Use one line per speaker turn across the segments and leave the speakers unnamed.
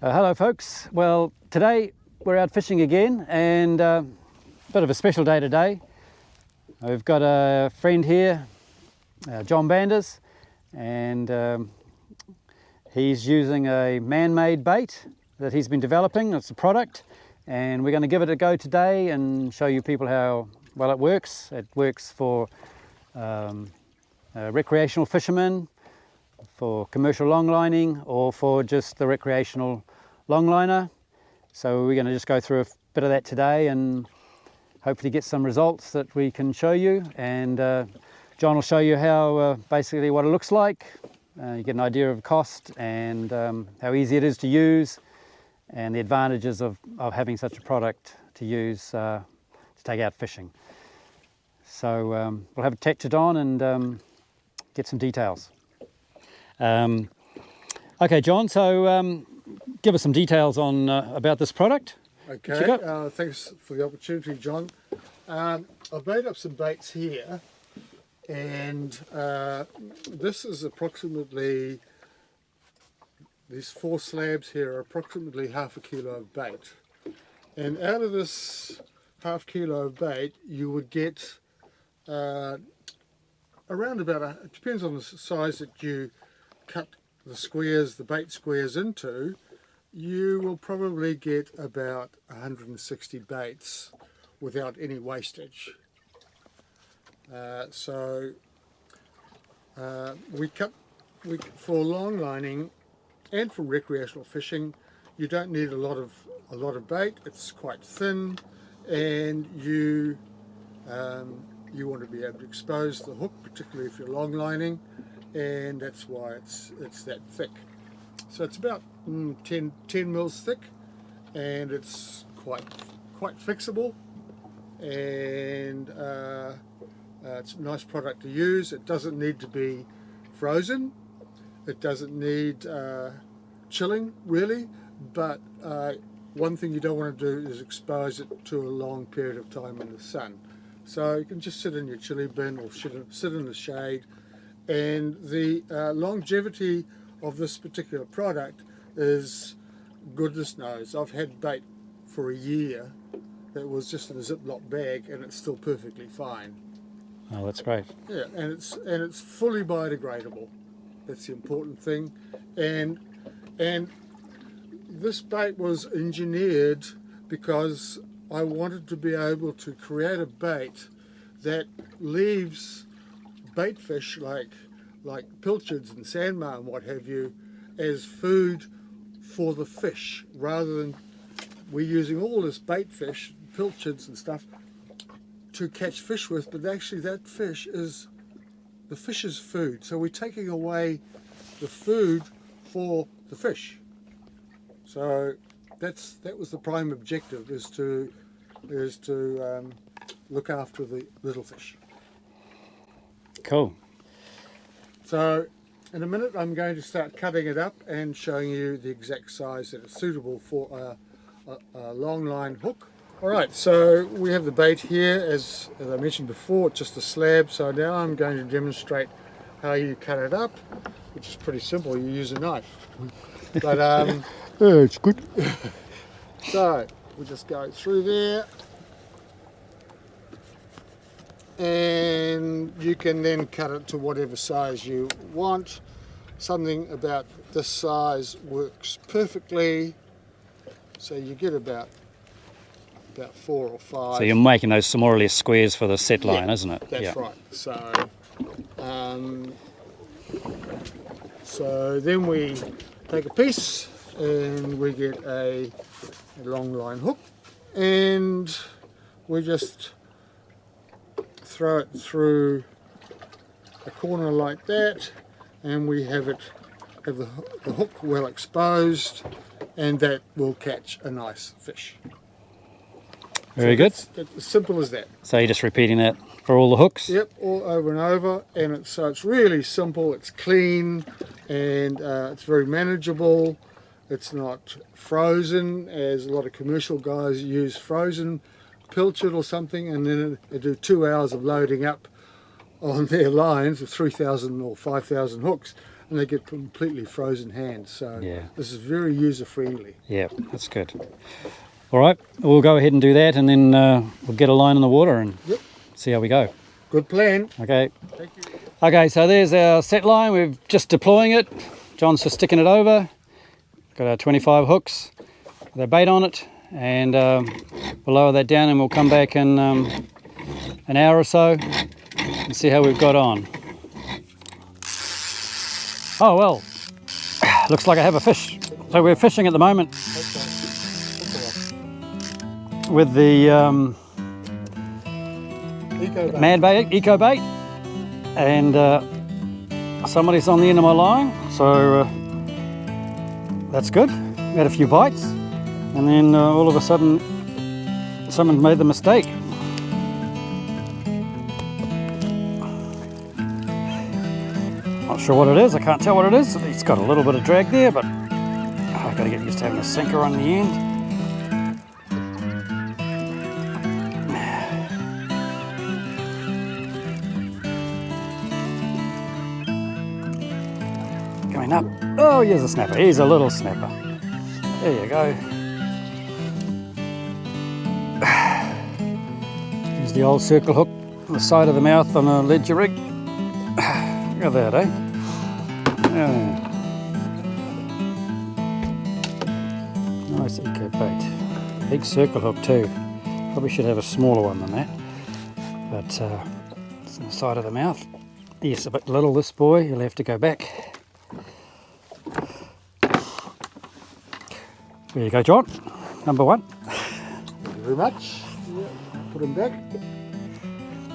Hello folks, well today we're out fishing again and a bit of a special day today. We've got a friend here, John Banders, and he's using a man-made bait that he's been developing. It's a product and we're going to give it a go today and show you people how well it works. It works for recreational fishermen, for commercial longlining, or for just the recreational longliner. So we're going to just go through a bit of that today and hopefully get some results that we can show you. And John will show you how basically what it looks like. You get an idea of cost and how easy it is to use and the advantages of having such a product to use to take out fishing. So we'll have it textured on and get some details. Okay, John, so give us some details on about this product.
Okay, thanks for the opportunity, John. I've made up some baits here, and this is approximately, these 4 slabs here are approximately half a kilo of bait. And out of this half kilo of bait, you would get around about, it depends on the size that you cut the squares, the bait squares into, you will probably get about 160 baits without any wastage. For long lining and for recreational fishing, you don't need a lot of bait. It's quite thin, and you want to be able to expose the hook, particularly if you're long lining, and that's why it's that thick. So it's about 10 mils thick, and it's quite fixable, and it's a nice product to use. It doesn't need to be frozen. It doesn't need chilling really, but one thing you don't want to do is expose it to a long period of time in the sun. So you can just sit in your chili bin or sit in the shade, and the longevity of this particular product is goodness knows. I've had bait for a year that was just in a Ziploc bag and it's still perfectly fine.
Oh, that's great.
Yeah, and it's fully biodegradable. That's the important thing. And this bait was engineered because I wanted to be able to create a bait that leaves bait fish like pilchards and sandmar and what have you as food for the fish, rather than we're using all this bait fish, pilchards and stuff to catch fish with, but actually that fish is the fish's food. So we're taking away the food for the fish. So that was the prime objective, is to look after the little fish.
Cool.
So in a minute I'm going to start cutting it up and showing you the exact size that is suitable for a long line hook. Alright, so we have the bait here, as I mentioned before, just a slab. So now I'm going to demonstrate how you cut it up, which is pretty simple. You use a knife. But
It's good.
so we'll just go through there, and you can then cut it to whatever size you want. Something about this size works perfectly, so you get about 4 or 5.
So you're making those more or less squares for the set line,
Yeah,
isn't it?
That's right. So then we take a piece and we get a long line hook, and we just throw it through a corner like that, and we have the hook well exposed, and that will catch a nice fish.
Very good.
It's as simple as that.
So you're just repeating that for all the hooks?
Yep, all over and over, and it's really simple. It's clean, and it's very manageable. It's not frozen, as a lot of commercial guys use frozen pilchard or something, and then they do 2 hours of loading up on their lines with 3,000 or 5,000 hooks. and they get completely frozen hands. So
Yeah.
this is very user friendly.
Yeah, that's good. All right, we'll go ahead and do that, and then we'll get a line in the water and
Yep.
see how we go.
Good plan.
Okay.
Thank you.
Okay, so there's our set line. We're just deploying it. John's just sticking it over. Got our 25 hooks, the bait on it, and we'll lower that down, and we'll come back in an hour or so and see how we've got on. Oh well, looks like I have a fish. So we're fishing at the moment with the Ecobait, and somebody's on the end of my line, so that's good. We had a few bites, and then all of a sudden someone made the mistake. Not sure what it is, I can't tell what it is. It's got a little bit of drag there, but I've got to get used to having a sinker on the end. Coming up. Oh, here's a snapper. He's a little snapper. There you go. Here's the old circle hook on the side of the mouth on a ledger rig. Look at that, eh? Yeah. Nice Ecobait. Big circle hook too. Probably should have a smaller one than that. But it's on the side of the mouth. Yes, a bit little, this boy. You'll have to go back. There you go, John. Number one.
Thank you very much. Yeah. Put him back.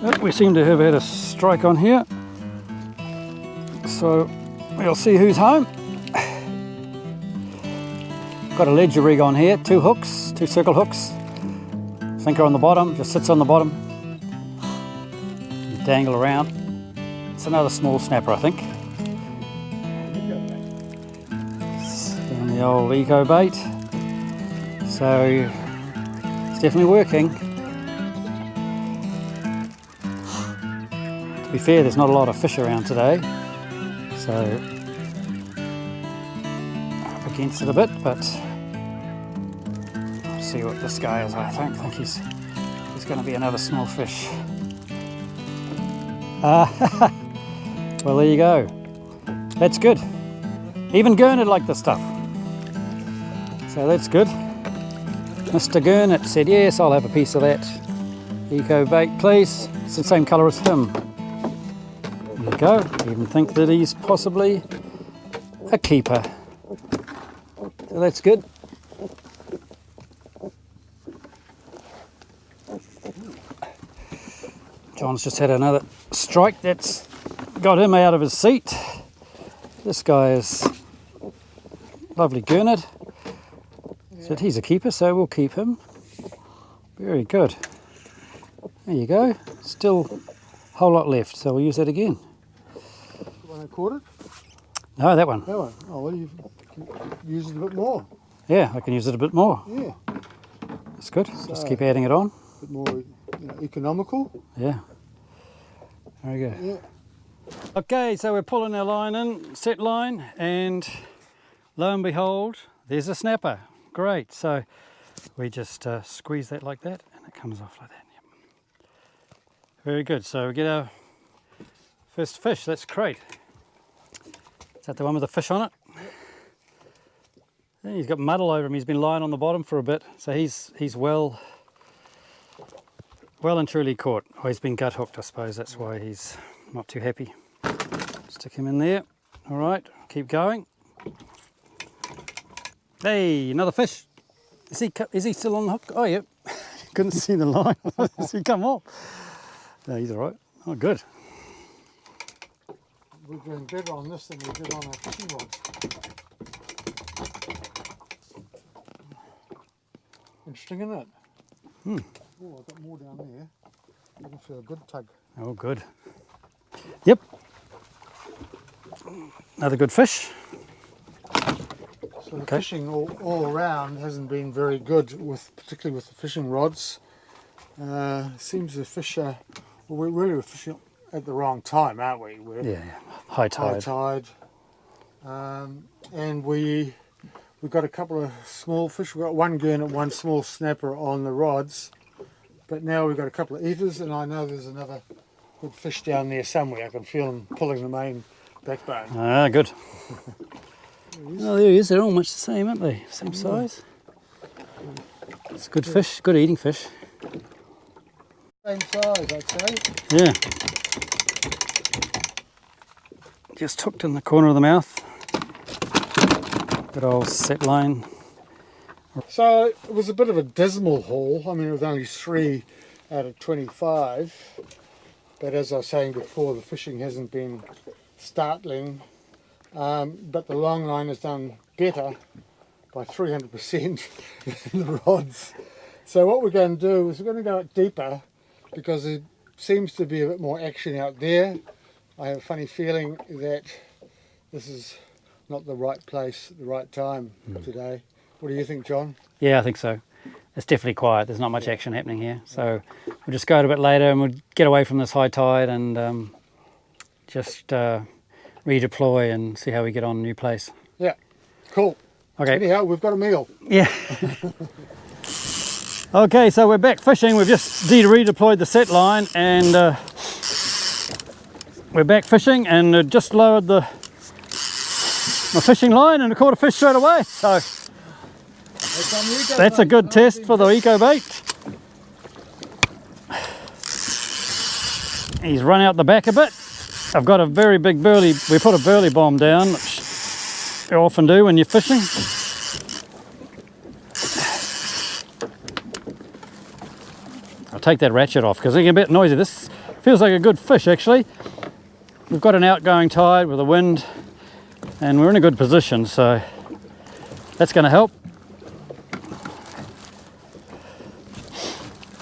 Oh, we seem to have had a strike on here. So we'll see who's home. Got a ledger rig on here, 2 hooks, 2 circle hooks. Sinker on the bottom, just sits on the bottom. You dangle around. It's another small snapper, I think. It's on the old Ecobait. So it's definitely working. To be fair, there's not a lot of fish around today. So up against it a bit, but I'll see what this guy is. I don't think he's going to be another small fish. Well, there you go. That's good. Even Gurnett liked the stuff. So that's good. Mr. Gurnett said, yes, I'll have a piece of that Ecobait, please. It's the same colour as him. There you go. Even think that he's possibly a keeper. So that's good. John's just had another strike that's got him out of his seat. This guy is lovely Gurnett. Said he's a keeper, so we'll keep him. Very good. There you go. Still a whole lot left, so we'll use that again.
The one I caught it?
No, that one.
That one. Oh, well, you can use it a bit more.
Yeah, I can use it a bit more.
Yeah.
That's good. Just keep adding it on.
A bit more economical.
Yeah. Very good.
Yeah.
Okay, so we're pulling our line in, set line, and lo and behold, there's a snapper. Great. So we just squeeze that like that, and it comes off like that. Yep. Very good. So we get our first fish. That's great. Is that the one with the fish on it? Yeah, he's got mud all over him. He's been lying on the bottom for a bit, so he's well and truly caught. Oh, he's been gut hooked, I suppose. That's why he's not too happy. Stick him in there. All right, keep going. Hey, another fish. Is he still on the hook? Oh, yep. Couldn't see the line. Has he come off? No, he's all right. Oh, good.
We're doing better on this than we did on our fishing rod. Interesting, isn't it?
Hmm.
Oh, I've got more down there. Looking for a good tug.
Oh, good. Yep. Another good fish.
So the fishing all around hasn't been very good, particularly with the fishing rods. Seems the fish are, well, we're fishing at the wrong time, aren't we? We're
Yeah, high tide.
high tide. and we've got a couple of small fish. We've got one gurnet, one small snapper on the rods, but now we've got a couple of eaters, and I know there's another good fish down there somewhere. I can feel them pulling the main backbone.
Ah, good. Oh, there he is. They're all much the same, aren't they? Same size. It's good fish, good eating fish.
Same size, I'd say.
Yeah. Just hooked in the corner of the mouth. Good old set line.
So it was a bit of a dismal haul. I mean, it was only 3 out of 25. But as I was saying before, the fishing hasn't been startling. But the long line has done better by 300% than the rods. So what we're going to do is we're going to go out deeper, because there seems to be a bit more action out there. I have a funny feeling that this is not the right place at the right time today. What do you think, John?
Yeah, I think so. It's definitely quiet. There's not much action happening here. So we'll just go out a bit later and we'll get away from this high tide and just redeploy and see how we get on a new place.
Yeah, cool.
Okay.
Anyhow, we've got a meal.
Yeah. Okay, so we're back fishing. We've just redeployed the set line and we're back fishing, and just lowered my fishing line and I caught a fish straight away. So that's a good test for the Ecobait. He's run out the back a bit. I've got a very big burley. We put a burley bomb down, which you often do when you're fishing. I'll take that ratchet off because it's a bit noisy. This feels like a good fish actually. We've got an outgoing tide with a wind and we're in a good position, so that's going to help.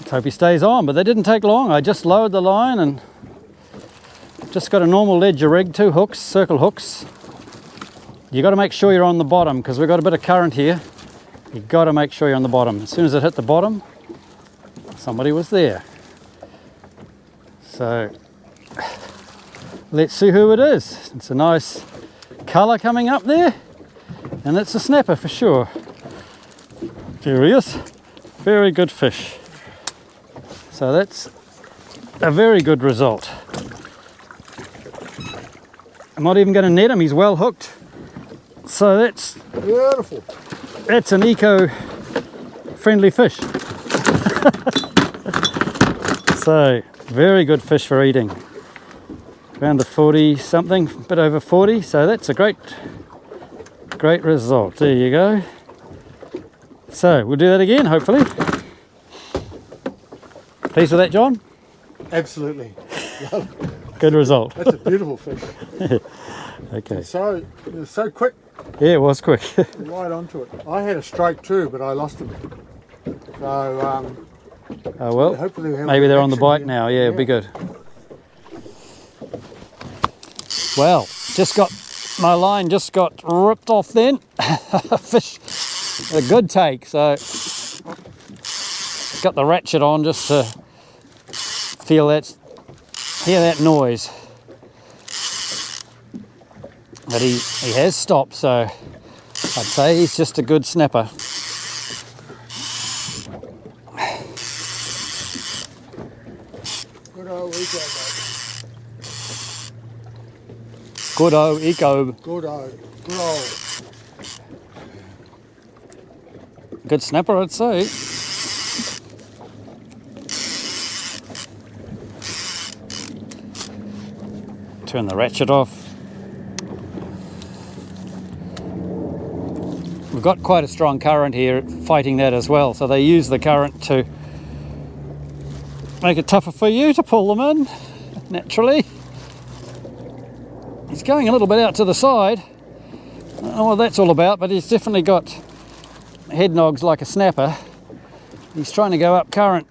Let's hope he stays on, but that didn't take long. I just lowered the line and just got a normal ledger rig, 2 hooks, circle hooks. You got to make sure you're on the bottom because we've got a bit of current here. You got to make sure you're on the bottom. As soon as it hit the bottom, somebody was there. So let's see who it is. It's a nice colour coming up there, and it's a snapper for sure. There he is. Very good fish. So that's a very good result. I'm not even going to net him, he's well hooked. So that's
beautiful.
That's an eco-friendly fish. So, very good fish for eating. Around the 40 something, a bit over 40, so that's a great result. There you go. So, we'll do that again, hopefully. Pleased with that, John?
Absolutely.
Good result.
That's a beautiful fish.
Okay.
It was so quick.
Yeah, it was quick.
Right onto it. I had a strike too, but I lost him. So,
oh well,
hopefully
maybe they're on the bite now. Yeah, it'll be good. Well, my line just got ripped off then. Fish, a good take. So, got the ratchet on just to hear that noise. But he has stopped, so I'd say he's just a good snapper.
Good old eco, mate.
Good old eco.
Good old. Good old.
Good snapper, I'd say. Turn the ratchet off. We've got quite a strong current here fighting that as well, so they use the current to make it tougher for you to pull them in, naturally. He's going a little bit out to the side. I don't know what that's all about, but he's definitely got head nogs like a snapper. He's trying to go up current.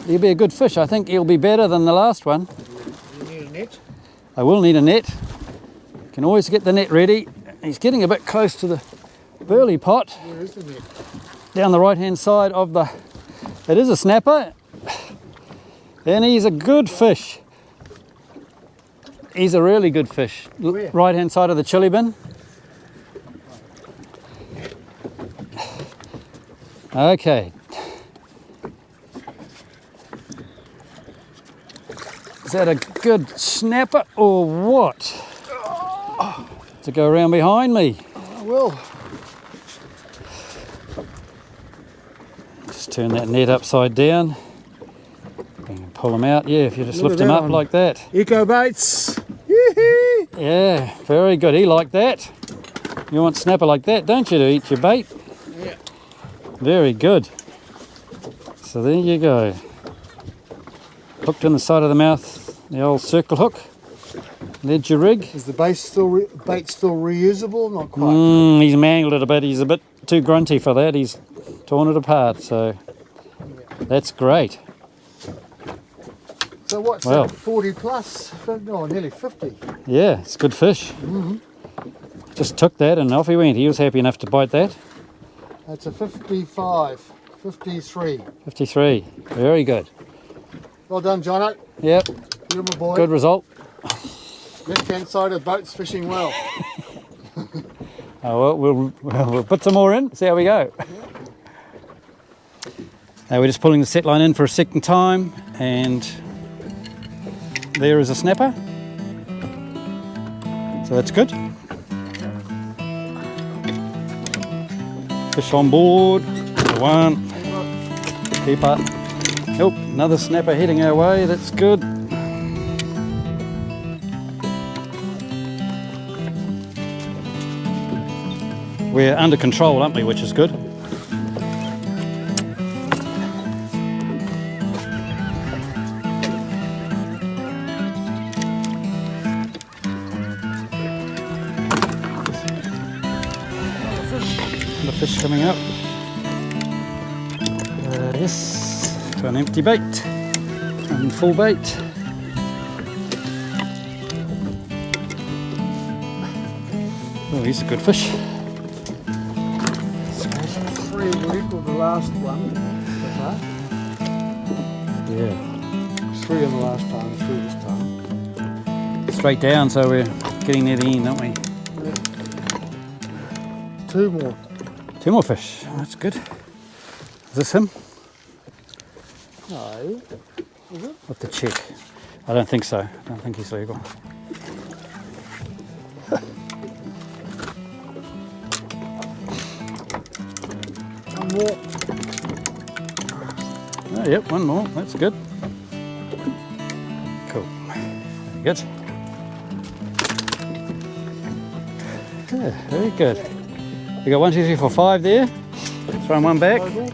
He'll be a good fish. I think he'll be better than the last one.
You need a net?
I will need a net. Can always get the net ready. He's getting a bit close to the burley pot.
Where is the net?
Down the right hand side of the... It is a snapper. And he's a good fish. He's a really good fish.
Where?
Right hand side of the chili bin. Okay. Is that a good snapper or what? To go around behind me.
I will.
Just turn that net upside down. And pull them out. Yeah, if you just
Look
lift
at
them
that
up
one.
like that.
Ecobaits. Yee-hee.
Yeah, very good. He liked that. You want snapper like that, don't you, to eat your bait?
Yeah.
Very good. So there you go. Hooked in the side of the mouth, the old circle hook. There's your rig.
Is the bait still reusable? Not quite.
He's mangled it a bit. He's a bit too grunty for that. He's torn it apart, so that's great.
So what's
Well.
that? 40 plus? No, nearly 50.
Yeah, it's good fish. Just took that and off he went. He was happy enough to bite that.
That's a 55, 53.
53. Very good.
Well done, Jono.
Yep,
You're my boy.
good result.
Left-hand side of the boat's fishing well.
Oh, well, we'll put some more in, see how we go. Now we're just pulling the set line in for a second time, and there is a snapper. So that's good. Fish on board. One. Keeper. Oh, another snapper heading our way. That's good. We're under control, aren't we? Which is good. The fish coming up. Yes, to an empty bait and full bait. Oh, he's a good fish.
3 will equal the last one.
Yeah.
3 on the last time, 3 this time.
Straight down, so we're getting near the end, aren't we?
2 more.
2 more fish. Oh, that's good. Is this him?
No. Is it?
Have to check. I don't think so. I don't think he's legal.
One more.
Oh, yep, one more. That's good. Cool. Very good. Yeah, very good. We got 1, 2, 3, 4, 5 there. Throwing one back.
Total.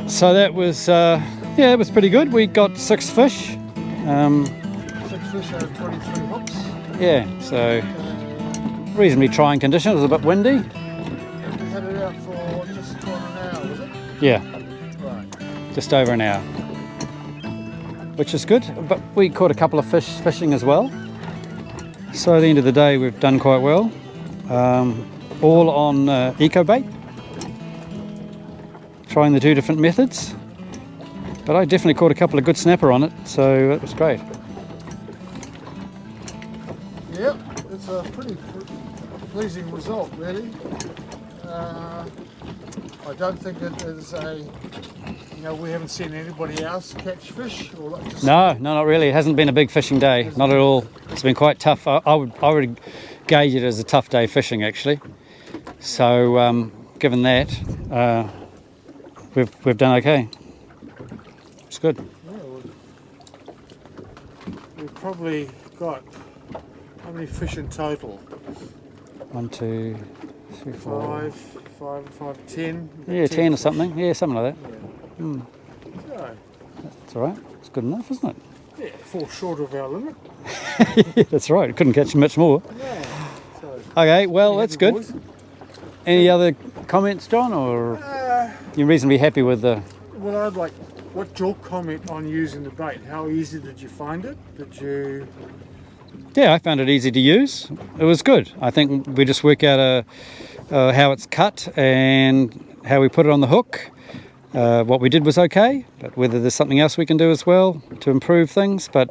So that was, yeah, it was pretty good. We got 6 fish.
6 fish out of 23 hooks.
Yeah, so reasonably trying conditions. It was a bit windy.
You had it out for just on an hour, was it?
Yeah,
Right.
just over an hour, which is good. But we caught a couple of fish fishing as well. So at the end of the day, we've done quite well. All on Ecobait. Trying the 2 different methods. But I definitely caught a couple of good snapper on it, so it was great.
Yep, it's a pretty pleasing result, really. I don't think it is we haven't seen anybody else catch fish. Or just
No, not really. It hasn't been a big fishing day, not at all. It's been quite tough. I would gauge it as a tough day fishing, actually. So, given that, we've done okay. It's good.
Yeah, we've probably got, how many fish in total?
1, 2, 3, 4.
5, 10.
Yeah, 10 or something. Yeah, something like that.
So,
That's all right. It's good enough, isn't it?
yeah, 4 short of our limit.
Yeah, that's right. Couldn't catch much more.
Yeah. So,
Okay, well, that's good.
boys.
Any other comments, John, or you're reasonably happy with the...
Well, I'd like, what's your comment on using the bait? How easy did you find it? Did you...
Yeah, I found it easy to use. It was good. I think we just work out how it's cut and how we put it on the hook. what we did was okay, but whether there's something else we can do as well to improve things. But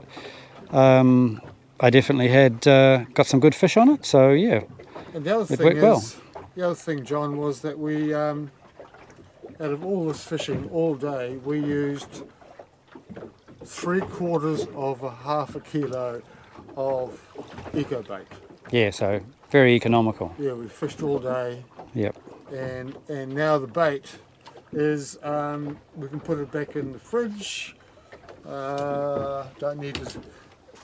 I definitely had got some good fish on it, so yeah,
And the other
it
thing
worked well.
is, the other thing, John, was that we, out of all this fishing all day, we used 3/4 of a half a kilo of Ecobait.
Yeah, so very economical.
Yeah, we fished all day,
Yep.
and now the bait is we can put it back in the fridge. Don't need to.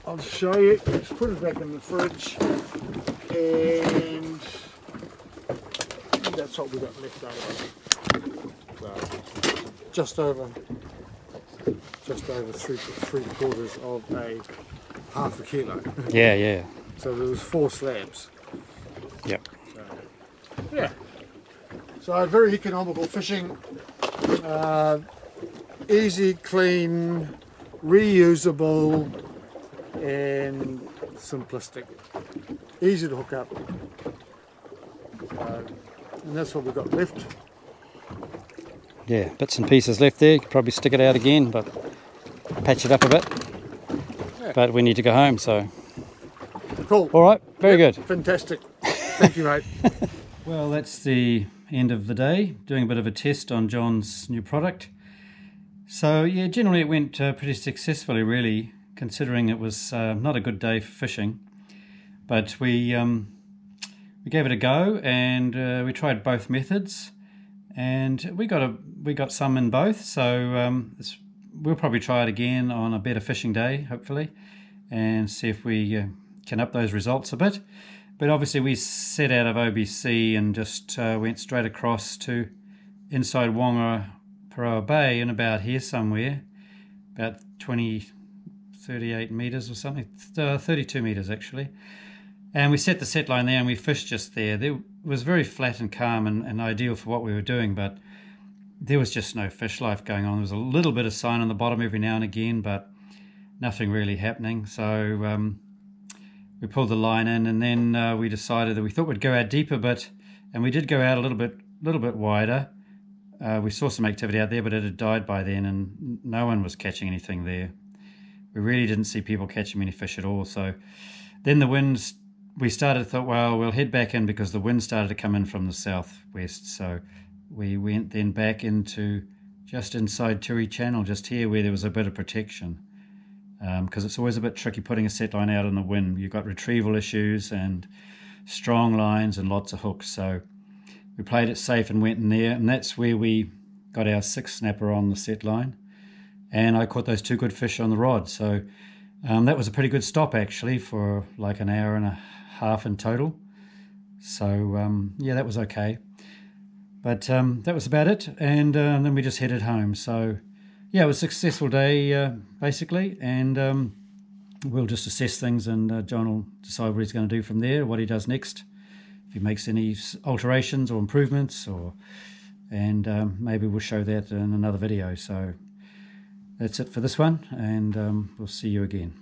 I'll show you. Just put it back in the fridge, and that's what we got left over. So just over 3/4 of a half a kilo.
Yeah, yeah.
So there was 4 slabs.
Yep.
So, yeah. So very economical fishing, easy, clean, reusable, and simplistic. Easy to hook up. And that's what we've got left.
Yeah, bits and pieces left there. You could probably stick it out again, but patch it up a bit.
Yeah.
But we need to go home, so.
Cool.
All right, very good.
Fantastic. Thank you, mate.
Well, that's the end of the day, doing a bit of a test on John's new product. So yeah, generally it went pretty successfully, really, considering it was not a good day for fishing. But we gave it a go, and we tried both methods, and we got some in both. So we'll probably try it again on a better fishing day, hopefully, and see if we can up those results a bit. But obviously we set out of OBC and just went straight across to inside Whangaparoa Bay and about here somewhere, about 38 metres or something, 32 metres actually. And we set the set line there and we fished just there. It was very flat and calm and ideal for what we were doing, but there was just no fish life going on. There was a little bit of sign on the bottom every now and again, but nothing really happening. So we pulled the line in, and then we decided that we thought we'd go out deeper, and we did go out a little bit wider. We saw some activity out there, but it had died by then, and no one was catching anything there. We really didn't see people catching many fish at all. So then the winds, we started to thought, well, we'll head back in because the wind started to come in from the southwest. So we went then back into just inside Turi Channel, just here where there was a bit of protection. Because it's always a bit tricky putting a set line out in the wind. You've got retrieval issues and strong lines and lots of hooks. So we played it safe and went in there, and that's where we got our 6 snapper on the set line. And I caught those 2 good fish on the rod. So that was a pretty good stop actually for like an hour and a half in total. So yeah, that was okay. But that was about it. And then we just headed home. So yeah, it was a successful day, basically, and we'll just assess things, and John will decide what he's going to do from there, what he does next, if he makes any alterations or improvements, and maybe we'll show that in another video. So that's it for this one, and we'll see you again.